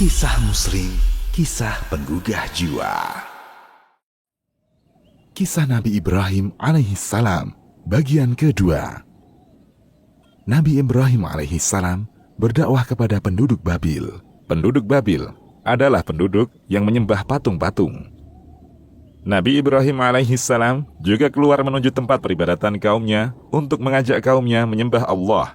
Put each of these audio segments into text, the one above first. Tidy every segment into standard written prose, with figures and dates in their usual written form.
Kisah Muslim, kisah penggugah jiwa. Kisah Nabi Ibrahim alaihissalam, bagian kedua. Nabi Ibrahim alaihissalam berdakwah kepada penduduk Babil. Penduduk Babil adalah penduduk yang menyembah patung-patung. Nabi Ibrahim alaihissalam juga keluar menuju tempat peribadatan kaumnya untuk mengajak kaumnya menyembah Allah.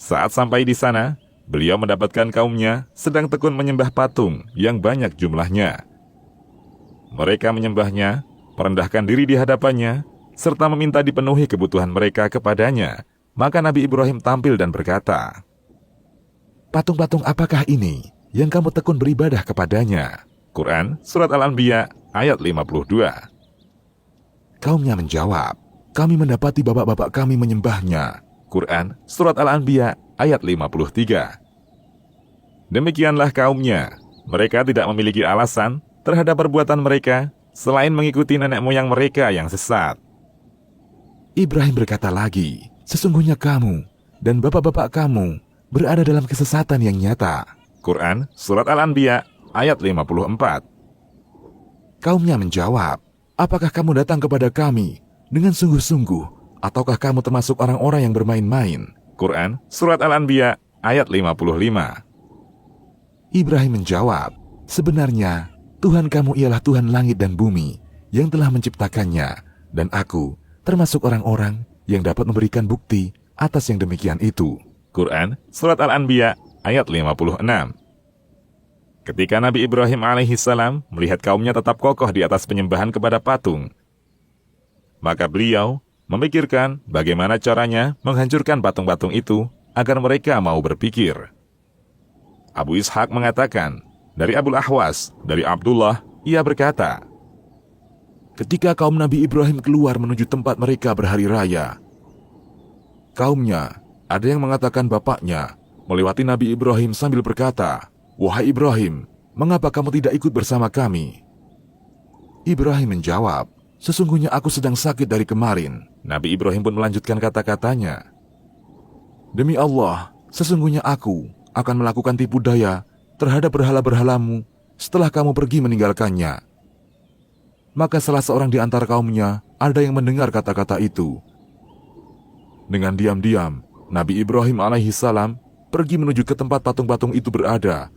Saat sampai di sana, beliau mendapatkan kaumnya sedang tekun menyembah patung yang banyak jumlahnya. Mereka menyembahnya, merendahkan diri di hadapannya, serta meminta dipenuhi kebutuhan mereka kepadanya. Maka Nabi Ibrahim tampil dan berkata, "Patung-patung apakah ini yang kamu tekun beribadah kepadanya?" Quran Surat Al-Anbiya ayat 52. Kaumnya menjawab, "Kami mendapati bapak-bapak kami menyembahnya." Quran Surat Al-Anbiya ayat 53. Demikianlah kaumnya. Mereka tidak memiliki alasan terhadap perbuatan mereka selain mengikuti nenek moyang mereka yang sesat. Ibrahim berkata lagi, "Sesungguhnya kamu dan bapak-bapak kamu berada dalam kesesatan yang nyata." Quran Surat Al-Anbiya ayat 54. Kaumnya menjawab, "Apakah kamu datang kepada kami dengan sungguh-sungguh, ataukah kamu termasuk orang-orang yang bermain-main?" Quran Surat Al-Anbiya ayat 55. Ibrahim menjawab, "Sebenarnya Tuhan kamu ialah Tuhan langit dan bumi yang telah menciptakannya, dan aku termasuk orang-orang yang dapat memberikan bukti atas yang demikian itu." Quran Surat Al-Anbiya ayat 56. Ketika Nabi Ibrahim alaihissalam melihat kaumnya tetap kokoh di atas penyembahan kepada patung, maka beliau memikirkan bagaimana caranya menghancurkan patung-patung itu agar mereka mau berpikir. Abu Ishaq mengatakan, dari Abul Ahwas, dari Abdullah, ia berkata, ketika kaum Nabi Ibrahim keluar menuju tempat mereka berhari raya, kaumnya, ada yang mengatakan bapaknya, melewati Nabi Ibrahim sambil berkata, "Wahai Ibrahim, mengapa kamu tidak ikut bersama kami?" Ibrahim menjawab, "Sesungguhnya aku sedang sakit dari kemarin." Nabi Ibrahim pun melanjutkan kata-katanya, "Demi Allah, sesungguhnya aku akan melakukan tipu daya terhadap berhala-berhalamu setelah kamu pergi meninggalkannya." Maka salah seorang di antara kaumnya ada yang mendengar kata-kata itu. Dengan diam-diam, Nabi Ibrahim alaihissalam pergi menuju ke tempat patung-patung itu berada.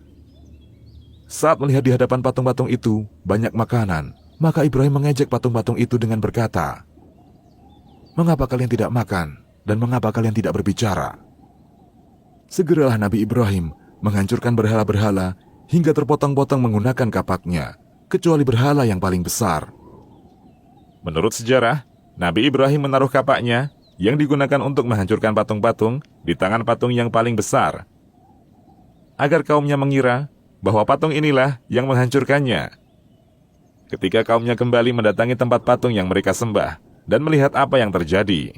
Saat melihat di hadapan patung-patung itu banyak makanan, maka Ibrahim mengejek patung-patung itu dengan berkata, "Mengapa kalian tidak makan dan mengapa kalian tidak berbicara?" Segeralah Nabi Ibrahim menghancurkan berhala-berhala hingga terpotong-potong menggunakan kapaknya, kecuali berhala yang paling besar. Menurut sejarah, Nabi Ibrahim menaruh kapaknya yang digunakan untuk menghancurkan patung-patung di tangan patung yang paling besar, agar kaumnya mengira bahwa patung inilah yang menghancurkannya. Ketika kaumnya kembali mendatangi tempat patung yang mereka sembah dan melihat apa yang terjadi,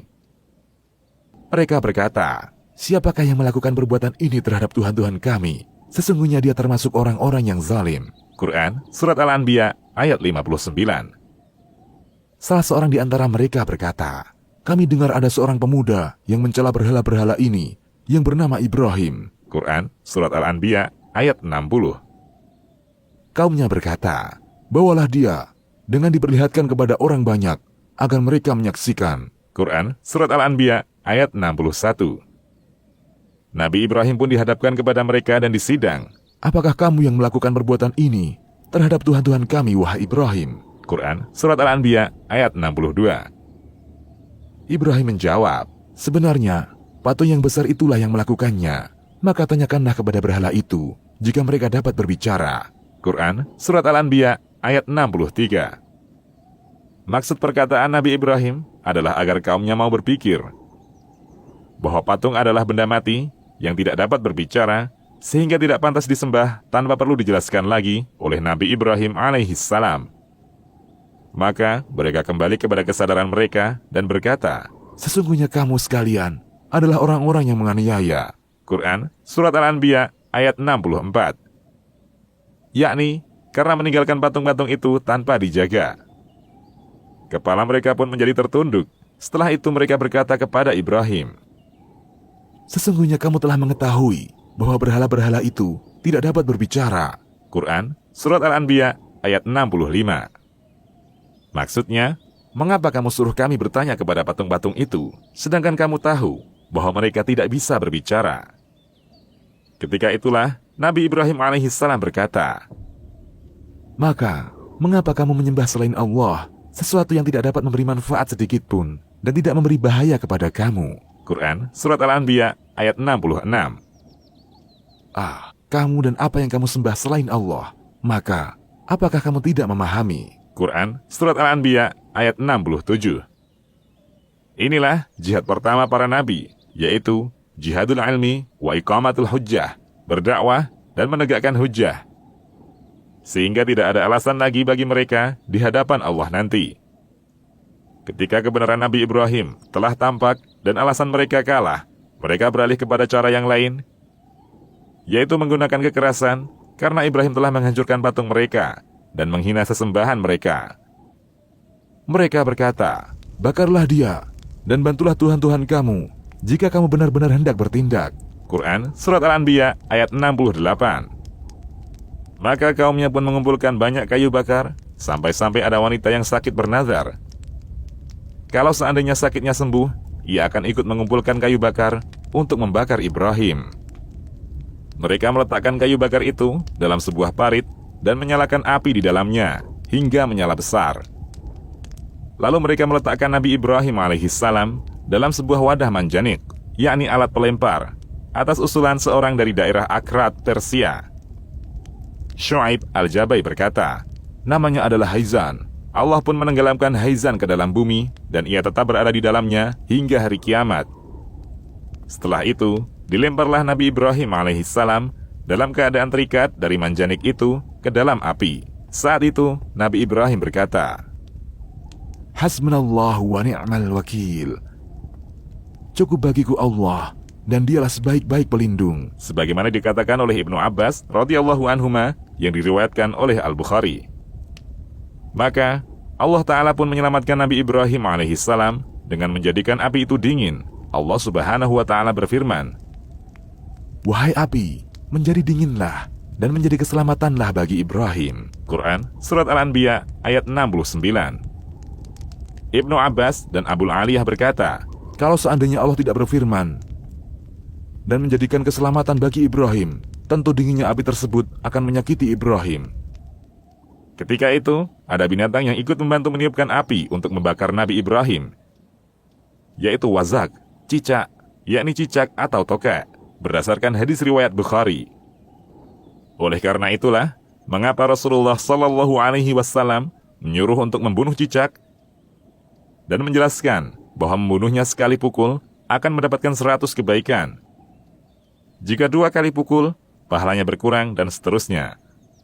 mereka berkata, "Siapakah yang melakukan perbuatan ini terhadap Tuhan-Tuhan kami? Sesungguhnya dia termasuk orang-orang yang zalim." Quran Surat Al-Anbiya ayat 59. Salah seorang di antara mereka berkata, "Kami dengar ada seorang pemuda yang mencela berhala-berhala ini yang bernama Ibrahim." Quran Surat Al-Anbiya ayat 60. Kaumnya berkata, "Bawalah dia dengan diperlihatkan kepada orang banyak agar mereka menyaksikan." Quran Surat Al-Anbiya ayat 61. Nabi Ibrahim pun dihadapkan kepada mereka dan disidang. "Apakah kamu yang melakukan perbuatan ini terhadap Tuhan-Tuhan kami, wahai Ibrahim?" Quran Surat Al-Anbiya ayat 62. Ibrahim menjawab, "Sebenarnya patung yang besar itulah yang melakukannya. Maka tanyakanlah kepada berhala itu jika mereka dapat berbicara." Quran Surat Al-Anbiya ayat 63. Maksud perkataan Nabi Ibrahim adalah agar kaumnya mau berpikir bahwa patung adalah benda mati yang tidak dapat berbicara, sehingga tidak pantas disembah tanpa perlu dijelaskan lagi oleh Nabi Ibrahim alaihissalam. Maka mereka kembali kepada kesadaran mereka dan berkata, "Sesungguhnya kamu sekalian adalah orang-orang yang menganiaya." Quran Surat Al-Anbiya ayat 64. Yakni karena meninggalkan patung-patung itu tanpa dijaga. Kepala mereka pun menjadi tertunduk. Setelah itu mereka berkata kepada Ibrahim, "Sesungguhnya kamu telah mengetahui bahwa berhala-berhala itu tidak dapat berbicara. Quran, Surat Al-Anbiya, ayat 65. Maksudnya, mengapa kamu suruh kami bertanya kepada patung-patung itu, sedangkan kamu tahu bahwa mereka tidak bisa berbicara? Ketika itulah, Nabi Ibrahim alaihissalam berkata, "Maka, mengapa kamu menyembah selain Allah, sesuatu yang tidak dapat memberi manfaat sedikit pun, dan tidak memberi bahaya kepada kamu?" Quran, Surat Al-Anbiya, ayat 66. Kamu dan apa yang kamu sembah selain Allah, maka, apakah kamu tidak memahami? Quran, Surat Al-Anbiya, ayat 67. Inilah jihad pertama para nabi, yaitu jihadul ilmi wa iqamatul hujjah, berdakwah dan menegakkan hujjah. Sehingga tidak ada alasan lagi bagi mereka di hadapan Allah nanti. Ketika kebenaran Nabi Ibrahim telah tampak dan alasan mereka kalah, mereka beralih kepada cara yang lain, yaitu menggunakan kekerasan, karena Ibrahim telah menghancurkan patung mereka dan menghina sesembahan mereka. Mereka berkata, "Bakarlah dia, dan bantulah Tuhan-Tuhan kamu, jika kamu benar-benar hendak bertindak." Quran, Surat Al-Anbiya, ayat 68. Maka kaumnya pun mengumpulkan banyak kayu bakar, sampai-sampai ada wanita yang sakit bernazar. Kalau seandainya sakitnya sembuh, ia akan ikut mengumpulkan kayu bakar untuk membakar Ibrahim. Mereka meletakkan kayu bakar itu dalam sebuah parit dan menyalakan api di dalamnya hingga menyala besar. Lalu mereka meletakkan Nabi Ibrahim alaihissalam dalam sebuah wadah manjanik, yakni alat pelempar, atas usulan seorang dari daerah Akrat, Persia. Syuaib Al-Jabai berkata, namanya adalah Haizan. Allah pun menenggelamkan Haizan ke dalam bumi dan ia tetap berada di dalamnya hingga hari kiamat. Setelah itu, dilemparlah Nabi Ibrahim alaihissalam dalam keadaan terikat dari manjanik itu ke dalam api. Saat itu, Nabi Ibrahim berkata, "Hasbunallahu wa ni'mal wakil." Cukup bagiku Allah, dan dialah sebaik-baik pelindung. Sebagaimana dikatakan oleh Ibnu Abbas radhiyallahu anhuma yang diriwayatkan oleh Al-Bukhari. Maka, Allah Ta'ala pun menyelamatkan Nabi Ibrahim alaihissalam dengan menjadikan api itu dingin. Allah Subhanahu wa Ta'ala berfirman, "Wahai api, menjadi dinginlah dan menjadi keselamatanlah bagi Ibrahim." Quran, Surat Al-Anbiya, ayat 69. Ibnu Abbas dan Abul Aliyah berkata, kalau seandainya Allah tidak berfirman dan menjadikan keselamatan bagi Ibrahim, tentu dinginnya api tersebut akan menyakiti Ibrahim. Ketika itu, ada binatang yang ikut membantu meniupkan api untuk membakar Nabi Ibrahim, yaitu wazak, cicak, yakni cicak atau tokek, berdasarkan hadis riwayat Bukhari. Oleh karena itulah, mengapa Rasulullah Shallallahu Alaihi Wasallam menyuruh untuk membunuh cicak dan menjelaskan bahwa membunuhnya sekali pukul akan mendapatkan 100 kebaikan. Jika 2 kali pukul, pahalanya berkurang dan seterusnya,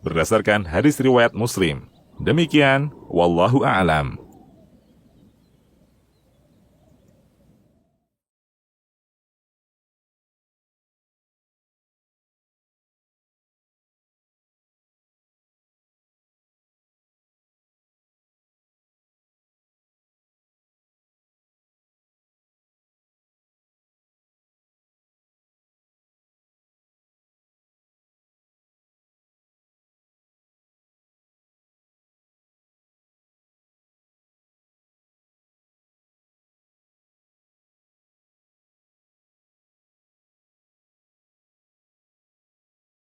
berdasarkan hadis riwayat Muslim. Demikian, wallahu a'lam.